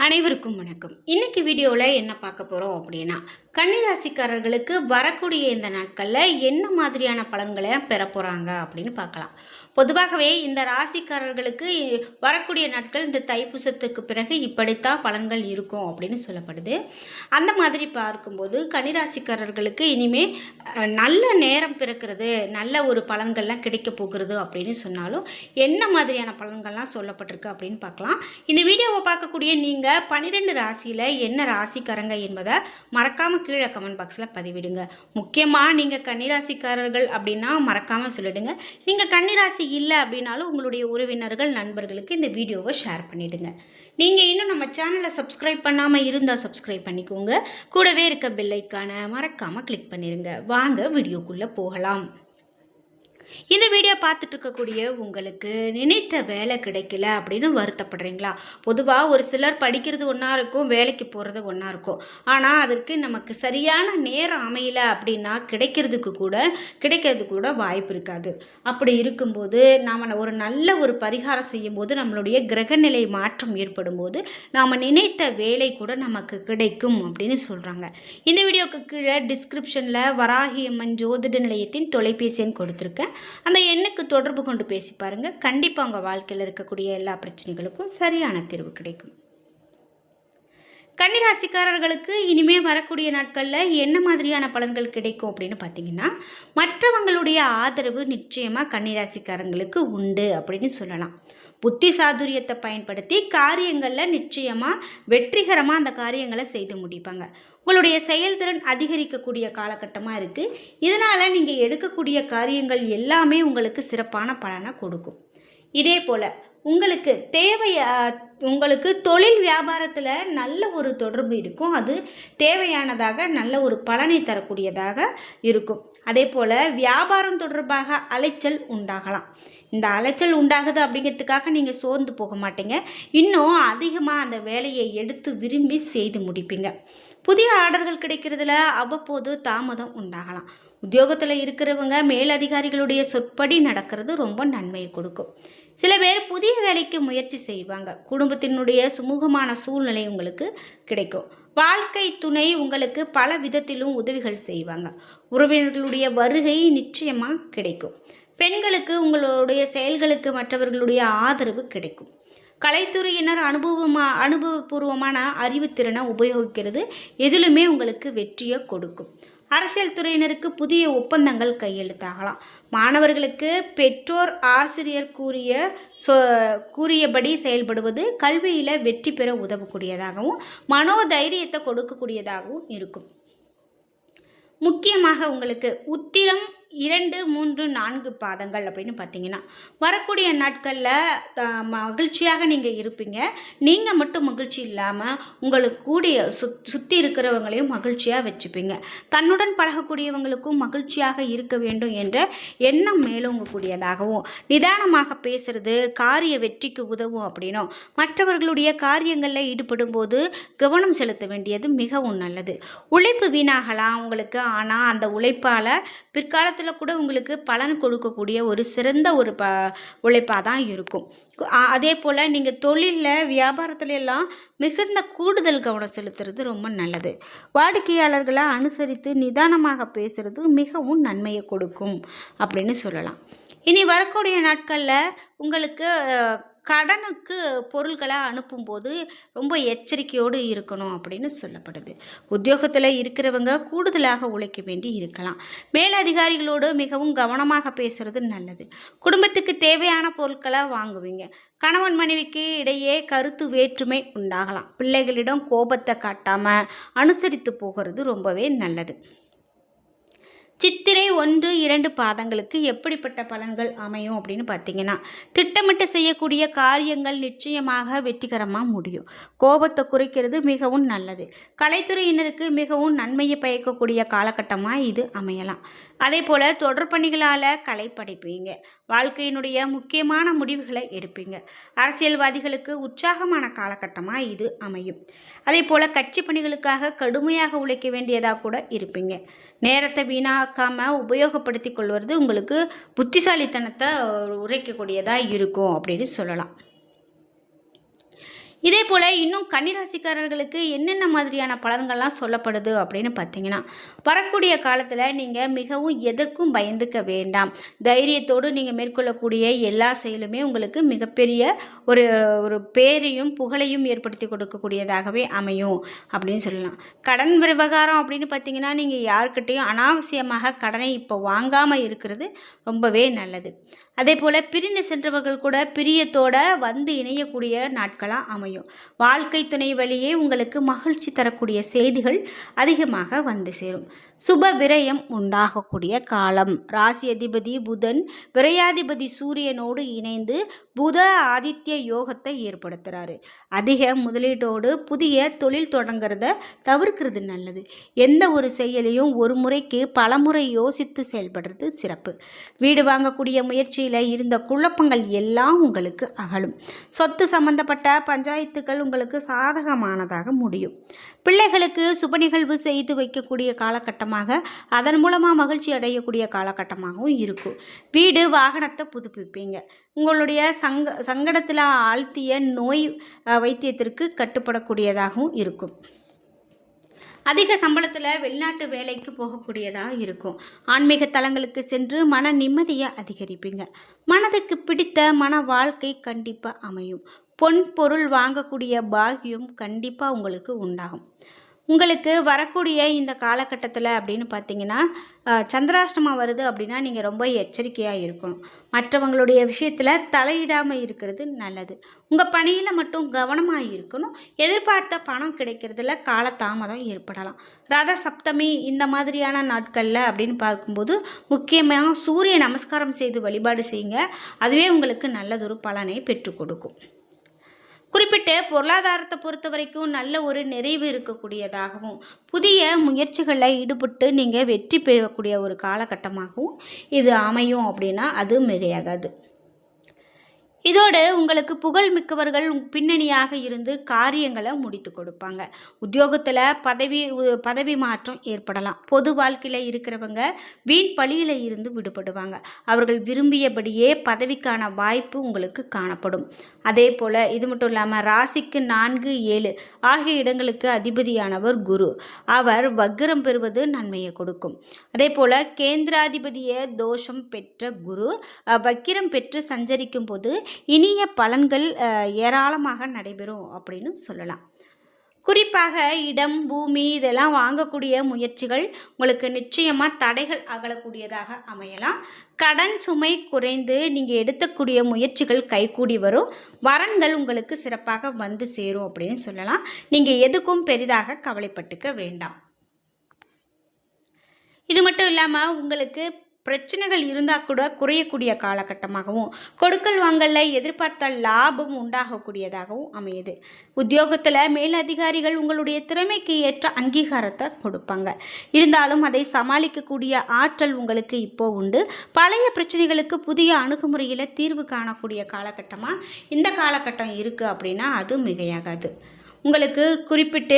அனைவருக்கும் வணக்கம். இன்னைக்கு வீடியோவில் என்ன பார்க்க போகிறோம் அப்படின்னா, கன்னிராசிக்காரர்களுக்கு வரக்கூடிய இந்த நாட்களில் என்ன மாதிரியான பலன்களை பெற போகிறாங்க அப்படின்னு பார்க்கலாம். பொதுவாகவே இந்த ராசிக்காரர்களுக்கு வரக்கூடிய நாட்கள் இந்த தைப்பூசத்துக்கு பிறகு இப்படித்தான் பலன்கள் இருக்கும் அப்படின்னு சொல்லப்படுது. அந்த மாதிரி பார்க்கும்போது கன்னிராசிக்காரர்களுக்கு இனிமே நல்ல நேரம் பிறக்கிறது, நல்ல ஒரு பலன்கள்லாம் கிடைக்க போகிறது அப்படின்னு சொன்னாலும் என்ன மாதிரியான பலன்கள்லாம் சொல்லப்பட்டிருக்கு அப்படின்னு பார்க்கலாம். இந்த வீடியோவை பார்க்கக்கூடிய நீங்கள் 12 ராசியில் என்ன ராசிக்காரங்க என்பதை மறக்காமல் கீழே கமெண்ட் பாக்ஸில் பதிவிடுங்க. முக்கியமாக நீங்கள் கன்னிராசிக்காரர்கள் அப்படின்னா மறக்காமல் சொல்லிடுங்க. நீங்கள் கன்னிராசி இல்லை அப்படின்னாலும் உங்களுடைய உறவினர்கள் நண்பர்களுக்கு இந்த வீடியோவை ஷேர் பண்ணிவிடுங்க. நீங்கள் இன்னும் நம்ம சேனலை சப்ஸ்கிரைப் பண்ணாமல் இருந்தால் சப்ஸ்கிரைப் பண்ணிக்கோங்க. கூடவே இருக்க பெல் ஐக்கானை மறக்காமல் கிளிக் பண்ணிடுங்க. வாங்க வீடியோக்குள்ளே போகலாம். இந்த வீடியோ பார்த்துட்டு இருக்கக்கூடிய உங்களுக்கு நினைத்த வேலை கிடைக்கல அப்படின்னு வருத்தப்படுறீங்களா? பொதுவாக ஒரு சிலர் படிக்கிறது ஒன்றா இருக்கும், வேலைக்கு போகிறது ஒன்றா இருக்கும். ஆனால் அதற்கு நமக்கு சரியான நேரம் அமையல அப்படின்னா கிடைக்கிறது கூட வாய்ப்பு இருக்காது. அப்படி இருக்கும்போது நாம் ஒரு நல்ல ஒரு பரிகாரம் செய்யும்போது நம்மளுடைய கிரகநிலை மாற்றம் ஏற்படும் போது நாம் நினைத்த வேலை கூட நமக்கு கிடைக்கும் அப்படின்னு சொல்கிறாங்க. இந்த வீடியோக்கு கீழே டிஸ்கிரிப்ஷனில் வராகியம்மன் ஜோதிட நிலையத்தின் தொலைபேசி எண் கொடுத்துருக்கேன். அந்த எண்ணுக்கு தொடர்பு கொண்டு பேசி பாருங்கள். கண்டிப்பாக உங்கள் வாழ்க்கையில் இருக்கக்கூடிய எல்லா பிரச்சனைகளுக்கும் சரியான தீர்வு கிடைக்கும். கன்னிராசிக்காரர்களுக்கு இனிமேல் வரக்கூடிய நாட்களில் என்ன மாதிரியான பலன்கள் கிடைக்கும் அப்படின்னு பார்த்தீங்கன்னா, மற்றவங்களுடைய ஆதரவு நிச்சயமாக கன்னிராசிக்காரங்களுக்கு உண்டு அப்படின்னு சொல்லலாம். புத்தி சாதுரியத்தை பயன்படுத்தி காரியங்களில் நிச்சயமாக வெற்றிகரமாக அந்த காரியங்களை செய்து முடிப்பாங்க. உங்களுடைய செயல்திறன் அதிகரிக்கக்கூடிய காலகட்டமாக இருக்குது. இதனால் நீங்கள் எடுக்கக்கூடிய காரியங்கள் எல்லாமே உங்களுக்கு சிறப்பான பலனை கொடுக்கும். இதே போல் உங்களுக்கு தொழில் வியாபாரத்தில் நல்ல ஒரு தொடர்பு இருக்கும். அது தேவையானதாக நல்ல ஒரு பலனை தரக்கூடியதாக இருக்கும். அதே போல் வியாபாரம் தொடர்பாக அலைச்சல் உண்டாகலாம். இந்த அலைச்சல் உண்டாகுது அப்படிங்கிறதுக்காக நீங்கள் சோர்ந்து போக மாட்டீங்க. இன்னும் அதிகமாக அந்த வேலையை எடுத்து விரும்பி செய்து முடிப்பீங்க. புதிய ஆர்டர்கள் கிடைக்கிறதுல அவ்வப்போது தாமதம் உண்டாகலாம். உத்தியோகத்தில் இருக்கிறவங்க மேலதிகாரிகளுடைய சொற்படி நடக்கிறது ரொம்ப நன்மையை கொடுக்கும். சில பேர் புதிய வேலைக்கு முயற்சி செய்வாங்க. குடும்பத்தினுடைய சுமூகமான சூழ்நிலை உங்களுக்கு கிடைக்கும். வாழ்க்கை துணை உங்களுக்கு பல விதத்திலும் உதவிகள் செய்வாங்க. உறவினர்களுடைய வருகை நிச்சயமாக கிடைக்கும். பெண்களுக்கு உங்களுடைய செயல்களுக்கு மற்றவர்களுடைய ஆதரவு கிடைக்கும். கலைத்துறையினர் அனுபவபூர்வமான அறிவுத்திறனை உபயோகிக்கிறது எதிலுமே உங்களுக்கு வெற்றியை கொடுக்கும். அரசியல் துறையினருக்கு புதிய ஒப்பந்தங்கள் கையெழுத்தாகலாம். மாணவர்களுக்கு பெற்றோர் ஆசிரியர் கூறியபடி செயல்படுவது கல்வியில் வெற்றி பெற உதவக்கூடியதாகவும் மனோதைரியத்தை கொடுக்கக்கூடியதாகவும் இருக்கும். முக்கியமாக உங்களுக்கு உத்திரம் 2, 3, 4 பாதங்கள் அப்படின்னு பார்த்தீங்கன்னா வரக்கூடிய நாட்களில் மகிழ்ச்சியாக நீங்கள் இருப்பீங்க. நீங்கள் மட்டும் மகிழ்ச்சி இல்லாமல் உங்களுக்கு கூடிய சுற்றி இருக்கிறவங்களையும் மகிழ்ச்சியாக வச்சுப்பீங்க. தன்னுடன் பழகக்கூடியவங்களுக்கும் மகிழ்ச்சியாக இருக்க வேண்டும் என்ற எண்ணம் மேலோங்கக்கூடியதாகவும், நிதானமாக பேசுறது காரிய வெற்றிக்கு உதவும் அப்படின்னும், மற்றவர்களுடைய காரியங்களில் ஈடுபடும் போது கவனம் செலுத்த வேண்டியது மிகவும் நல்லது. உழைப்பு வீணாகலாம் உங்களுக்கு, ஆனால் அந்த உழைப்பால் பிற்காலத்தில் கூட உங்களுக்கு பலன் கொடுக்கக்கூடிய ஒரு சிறந்த ஒரு உழைப்பாக தான் இருக்கும். அதே போல் நீங்கள் தொழிலில் வியாபாரத்துல எல்லாம் மிகுந்த கூடுதல் கவனம் செலுத்துறது ரொம்ப நல்லது. வாடிக்கையாளர்களை அனுசரித்து நிதானமாக பேசுறது மிகவும் நன்மையை கொடுக்கும் அப்படின்னு சொல்லலாம். இனி வரக்கூடிய நாட்களில் உங்களுக்கு கடனுக்கு பொருள்களை அனுப்பும்போது ரொம்ப எச்சரிக்கையோடு இருக்கணும் அப்படின்னு சொல்லப்படுது. உத்தியோகத்தில் இருக்கிறவங்க கூடுதலாக உழைக்க வேண்டி இருக்கலாம். மேலதிகாரிகளோடு மிகவும் கவனமாக பேசுறது நல்லது. குடும்பத்துக்கு தேவையான பொருட்களை வாங்குவீங்க. கணவன் மனைவிக்கு இடையே கருத்து வேற்றுமை உண்டாகலாம். பிள்ளைகளிடம் கோபத்தை காட்டாமல் அனுசரித்து போகிறது ரொம்பவே நல்லது. சித்திரை 1, 2 பாதங்களுக்கு எப்படிப்பட்ட பலன்கள் அமையும் அப்படின்னு பார்த்தீங்கன்னா, திட்டமிட்டு செய்யக்கூடிய காரியங்கள் நிச்சயமாக வெற்றிகரமாக முடியும். கோபத்தை குறைக்கிறது மிகவும் நல்லது. கலைத்துறையினருக்கு மிகவும் நன்மையை பயக்கக்கூடிய காலகட்டமாக இது அமையலாம். அதே போல் தொடர்பணிகளால் கலை படைப்பீங்க. வாழ்க்கையினுடைய முக்கியமான முடிவுகளை எடுப்பீங்க. அரசியல்வாதிகளுக்கு உற்சாகமான காலகட்டமாக இது அமையும். அதே போல் கட்சி பணிகளுக்காக கடுமையாக உழைக்க வேண்டியதாக கூட இருப்பீங்க. நேரத்தை வீணாக்காமல் உபயோகப்படுத்தி கொள்வது உங்களுக்கு புத்திசாலித்தனத்தை உரைக்கக்கூடியதாக இருக்கும் அப்படின்னு சொல்லலாம். இதே போல் இன்னும் கன்னிராசிக்காரர்களுக்கு என்னென்ன மாதிரியான பலன்கள்லாம் சொல்லப்படுது அப்படின்னு பார்த்தீங்கன்னா, வரக்கூடிய காலத்தில் நீங்கள் மிகவும் எதற்கும் பயந்துக்க வேண்டாம். தைரியத்தோடு நீங்கள் மேற்கொள்ளக்கூடிய எல்லா செயலுமே உங்களுக்கு மிகப்பெரிய ஒரு ஒரு பேரையும் புகழையும் ஏற்படுத்தி கொடுக்கக்கூடியதாகவே அமையும் அப்படின்னு சொல்லலாம். கடன் விவகாரம் அப்படின்னு பார்த்தீங்கன்னா, நீங்கள் யாருக்கிட்டையும் அனாவசியமாக கடனை இப்போ வாங்காமல் இருக்கிறது ரொம்பவே நல்லது. அதே போல் பிரிந்து சென்றவர்கள் கூட பிரியத்தோட வந்து இணையக்கூடிய நாட்களாக அமையும். வாழ்க்கை துணை வழியே உங்களுக்கு மகிழ்ச்சி தரக்கூடிய செய்திகள் அதிகமாக வந்து சேரும். சுப விரயம் உண்டாகக்கூடிய காலம். ராசி அதிபதி புதன் விரையாதிபதி சூரியனோடு இணைந்து புத ஆதித்ய யோகத்தை ஏற்படுத்துகிறாரு. அதிக முதலீட்டோடு புதிய தொழில் தொடங்கிறத தவிர்க்கிறது நல்லது. எந்த ஒரு செயலையும் ஒரு முறைக்கு பலமுறை யோசித்து செயல்படுறது சிறப்பு. வீடு வாங்கக்கூடிய முயற்சியில் இருந்த குழப்பங்கள் எல்லாம் உங்களுக்கு அகலும். சொத்து சம்பந்தப்பட்ட பஞ்சாயத்துக்கள் உங்களுக்கு சாதகமானதாக முடியும். பிள்ளைகளுக்கு சுப நிகழ்வு செய்து வைக்கக்கூடிய காலகட்டமாக, அதன் மூலமாக மகிழ்ச்சி அடையக்கூடிய காலகட்டமாகவும் இருக்கும். வீடு வாகனத்தை புதுப்பிப்பீங்க. உங்களுடைய சங்கடத்தில் ஆழ்த்திய நோய் வைத்தியத்திற்கு கட்டுப்படக்கூடியதாகவும் இருக்கும். அதிக சம்பளத்தில் வெளிநாட்டு வேலைக்கு போகக்கூடியதாக இருக்கும். ஆன்மீக தலங்களுக்கு சென்று மன நிம்மதியை அதிகரிப்பீங்க. மனதுக்கு பிடித்த மன வாழ்க்கை கண்டிப்பாக அமையும். பொன் பொருள் வாங்கக்கூடிய பாக்கியம் கண்டிப்பாக உங்களுக்கு உண்டாகும். உங்களுக்கு வரக்கூடிய இந்த காலகட்டத்தில் அப்படின்னு பார்த்தீங்கன்னா, சந்திராஷ்டமம் வருது அப்படின்னா நீங்கள் ரொம்ப எச்சரிக்கையாக இருக்கணும். மற்றவங்களுடைய விஷயத்தில் தலையிடாமல் இருக்கிறது நல்லது. உங்கள் பணியில் மட்டும் கவனமாக இருக்கணும். எதிர்பார்த்த பணம் கிடைக்கிறதுல காலதாமதம் ஏற்படலாம். ரத சப்தமி இந்த மாதிரியான நாட்களில் அப்படின்னு பார்க்கும்போது முக்கியமாக சூரிய நமஸ்காரம் செய்து வழிபாடு செய்யுங்க. அதுவே உங்களுக்கு நல்லதொரு பலனை பெற்றுக் கொடுக்கும். குறிப்பிட்ட பொருளாதாரத்தை பொறுத்த வரைக்கும் நல்ல ஒரு நிறைவு இருக்கக்கூடியதாகவும், புதிய முயற்சிகளில் ஈடுபட்டு நீங்கள் வெற்றி பெறக்கூடிய ஒரு காலகட்டமாகவும் இது அமையும் அப்படின்னா அது மிகையாகாது. இதோடு உங்களுக்கு புகழ் மிக்கவர்கள் பின்னணியாக இருந்து காரியங்களை முடித்து கொடுப்பாங்க. உத்தியோகத்தில் பதவி மாற்றம் ஏற்படலாம். பொது வாழ்க்கையில் இருக்கிறவங்க வீண் பழியில் இருந்து விடுபடுவாங்க. அவர்கள் விரும்பியபடியே பதவிக்கான வாய்ப்பு உங்களுக்கு காணப்படும். அதே போல் இது மட்டும் இல்லாமல் ராசிக்கு 4, 7 ஆகிய இடங்களுக்கு அதிபதியானவர் குரு. அவர் வக்ரம் பெறுவது நன்மையை கொடுக்கும். அதே போல் கேந்திராதிபதிய தோஷம் பெற்ற குரு வக்கிரம் பெற்று சஞ்சரிக்கும் போது இனிய பலன்கள் ஏராளமாக நடைபெறும் அப்படின்னு சொல்லலாம். குறிப்பாக இடம், பூமி இதெல்லாம் வாங்கக்கூடிய முயற்சிகள் உங்களுக்கு நிச்சயமாக தடைகள் அகலக்கூடியதாக அமையலாம். கடன் சுமை குறைந்து நீங்கள் எடுக்கக்கூடிய முயற்சிகள் கைகூடி வரும். வரன்கள் உங்களுக்கு சிறப்பாக வந்து சேரும் அப்படின்னு சொல்லலாம். நீங்கள் எதுக்கும் பெரிதாக கவலைப்பட்டுக்க வேண்டாம். இது மட்டும் இல்லாமல் உங்களுக்கு பிரச்சனைகள் இருந்தால் கூட குறையக்கூடிய காலகட்டமாகவும், கொடுக்கல் வாங்கலில் எதிர்பார்த்த லாபம் உண்டாகக்கூடியதாகவும் அமையுது. உத்தியோகத்தில் மேலதிகாரிகள் உங்களுடைய திறமைக்கு ஏற்ற அங்கீகாரத்தை கொடுப்பாங்க. இருந்தாலும் அதை சமாளிக்கக்கூடிய ஆற்றல் உங்களுக்கு இப்போ உண்டு. பழைய பிரச்சனைகளுக்கு புதிய அணுகுமுறையில் தீர்வு காணக்கூடிய காலகட்டமாக இந்த காலகட்டம் இருக்குது அப்படின்னா அது மிகையாகாது. உங்களுக்கு குறிப்பிட்டு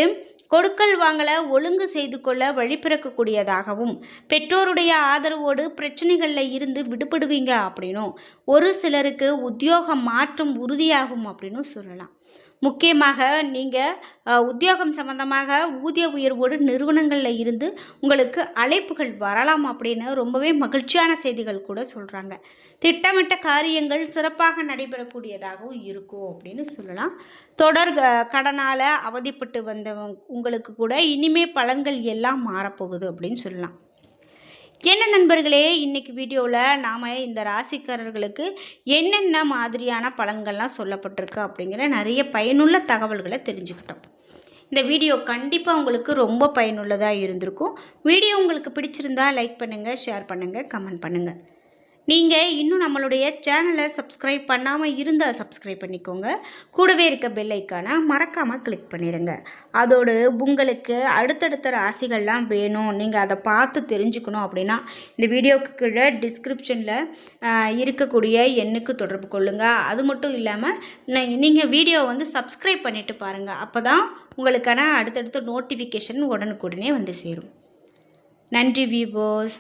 கொடுக்கல் வாங்கலை ஒழுங்கு செய்து கொள்ள வழிபிறக்கக்கூடியதாகவும், பெற்றோருடைய ஆதரவோடு பிரச்சனைகளில் இருந்து விடுபடுவீங்க அப்படின்னும், ஒரு சிலருக்கு உத்தியோக மாற்றம் உறுதியாகும் அப்படின்னு சொல்லலாம். முக்கியமாக நீங்கள் உத்தியோகம் சம்பந்தமாக ஊதிய உயர்வோடு நிறுவனங்களில் இருந்து உங்களுக்கு அழைப்புகள் வரலாம் அப்படின்னு ரொம்பவே மகிழ்ச்சியான செய்திகள் கூட சொல்கிறாங்க. திட்டமிட்ட காரியங்கள் சிறப்பாக நடைபெறக்கூடியதாகவும் இருக்கும் அப்படின்னு சொல்லலாம். தொடர் கடனால் அவதிப்பட்டு வந்தவங்க உங்களுக்கு கூட இனிமே பலன்கள் எல்லாம் மாறப்போகுது அப்படின்னு சொல்லலாம். என்ன நண்பர்களே, இன்றைக்கி வீடியோவில் நாம் இந்த ராசிக்காரர்களுக்கு என்னென்ன மாதிரியான பலன்கள்லாம் சொல்லப்பட்டிருக்கு அப்படிங்கிற நிறைய பயனுள்ள தகவல்களை தெரிஞ்சுக்கிட்டோம். இந்த வீடியோ கண்டிப்பாக உங்களுக்கு ரொம்ப பயனுள்ளதாக இருந்திருக்கும். வீடியோ உங்களுக்கு பிடிச்சிருந்தா லைக் பண்ணுங்கள், ஷேர் பண்ணுங்கள், கமெண்ட் பண்ணுங்கள். நீங்கள் இன்னும் நம்மளுடைய சேனலை சப்ஸ்கிரைப் பண்ணாமல் இருந்தால் சப்ஸ்கிரைப் பண்ணிக்கோங்க. கூடவே இருக்க பெல் ஐக்கானை மறக்காமல் கிளிக் பண்ணிடுங்க. அதோடு உங்களுக்கு அடுத்தடுத்த ராசிகள்லாம் வேணும், நீங்கள் அதை பார்த்து தெரிஞ்சுக்கணும் அப்படின்னா இந்த வீடியோக்கு கீழே டிஸ்கிரிப்ஷனில் இருக்கக்கூடிய எண்ணுக்கு தொடர்பு கொள்ளுங்கள். அது மட்டும் இல்லாமல் நீங்கள் வீடியோ சப்ஸ்கிரைப் பண்ணிவிட்டு பாருங்கள். அப்போ தான் உங்களுக்கான அடுத்தடுத்த நோட்டிஃபிகேஷன் உடனுக்குடனே வந்து சேரும். நன்றி வியூவர்ஸ்.